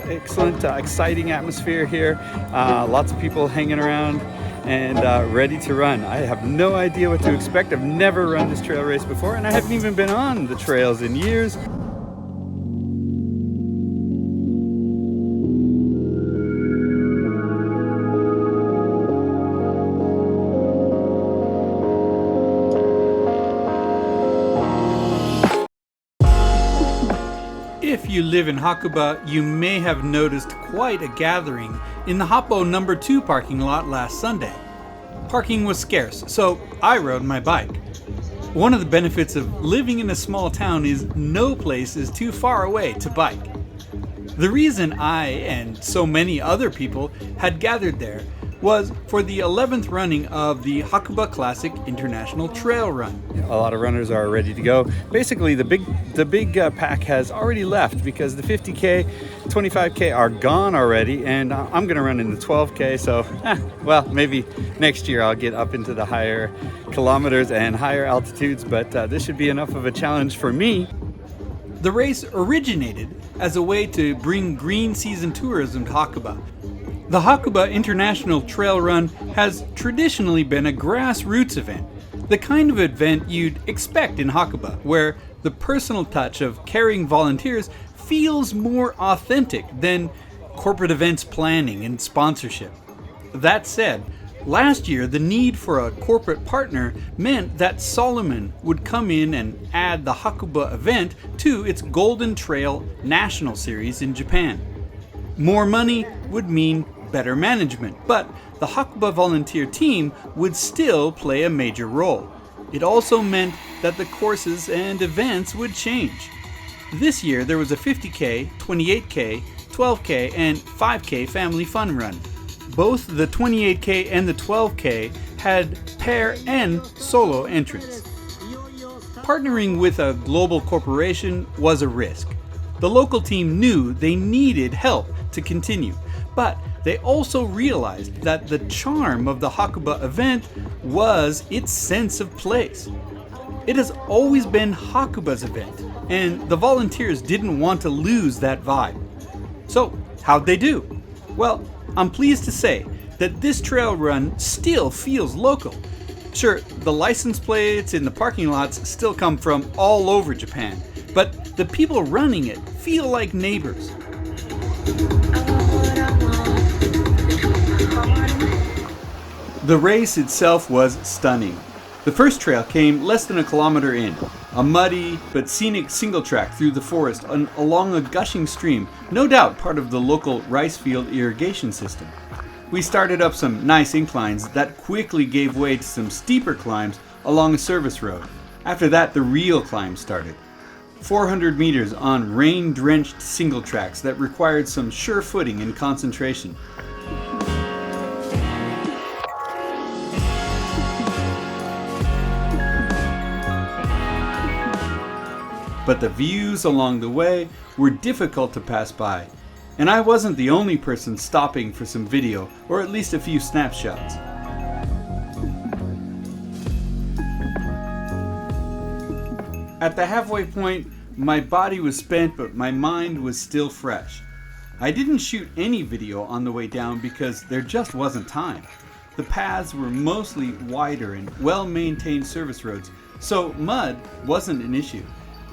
excellent, exciting atmosphere here. Lots of people hanging around and ready to run. I have no idea what to expect. I've never run this trail race before, and I haven't even been on the trails in years. If you live in Hakuba, you may have noticed quite a gathering in the Hoppo number 2 parking lot last Sunday. Parking was scarce, so I rode my bike. One of the benefits of living in a small town is no place is too far away to bike. The reason I and so many other people had gathered there was for the 11th running of the Hakuba Classic International Trail Run. A lot of runners are ready to go. Basically, the big pack has already left because the 50K, 25K are gone already, and I'm going to run in the 12K. So, well, maybe next year I'll get up into the higher kilometers and higher altitudes, but this should be enough of a challenge for me. The race originated as a way to bring green season tourism to Hakuba. The Hakuba International Trail Run has traditionally been a grassroots event, the kind of event you'd expect in Hakuba, where the personal touch of caring volunteers feels more authentic than corporate events planning and sponsorship. That said, last year the need for a corporate partner meant that Solomon would come in and add the Hakuba event to its Golden Trail National Series in Japan. More money would mean better management, but the Hakuba volunteer team would still play a major role. It also meant that the courses and events would change. This year there was a 50K, 28K, 12K, and 5K family fun run. Both the 28K and the 12K had pair and solo entrants. Partnering with a global corporation was a risk. The local team knew they needed help to continue, but they also realized that the charm of the Hakuba event was its sense of place. It has always been Hakuba's event, and the volunteers didn't want to lose that vibe. So, how'd they do? Well, I'm pleased to say that this trail run still feels local. Sure, the license plates in the parking lots still come from all over Japan, but the people running it feel like neighbors. The race itself was stunning. The first trail came less than a kilometer in, a muddy but scenic single track through the forest along a gushing stream, no doubt part of the local rice field irrigation system. We started up some nice inclines that quickly gave way to some steeper climbs along a service road. After that, the real climb started. 400 meters on rain-drenched single tracks that required some sure footing and concentration. But the views along the way were difficult to pass by, and I wasn't the only person stopping for some video, or at least a few snapshots. At the halfway point, my body was spent, but my mind was still fresh. I didn't shoot any video on the way down because there just wasn't time. The paths were mostly wider and well-maintained service roads, so mud wasn't an issue.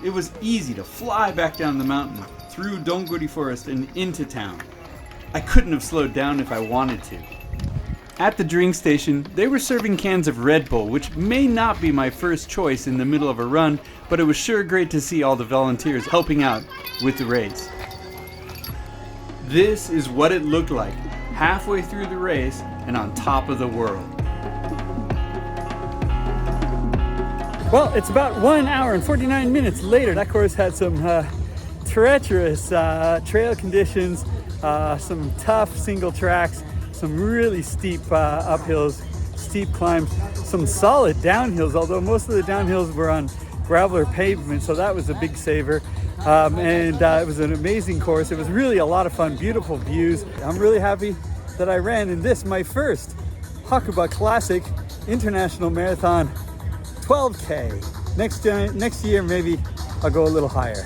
It was easy to fly back down the mountain, through Donguri Forest and into town. I couldn't have slowed down if I wanted to. At the drink station, they were serving cans of Red Bull, which may not be my first choice in the middle of a run, but it was sure great to see all the volunteers helping out with the race. This is what it looked like, halfway through the race and on top of the world. Well, it's about 1 hour and 49 minutes later. That course had some treacherous trail conditions, some tough single tracks, some really steep uphills, steep climbs, some solid downhills, although most of the downhills were on gravel or pavement, so that was a big saver. And it was an amazing course. It was really a lot of fun, beautiful views. I'm really happy that I ran in this, my first Hakuba Classic International Marathon 12K. Next year, maybe I'll go a little higher.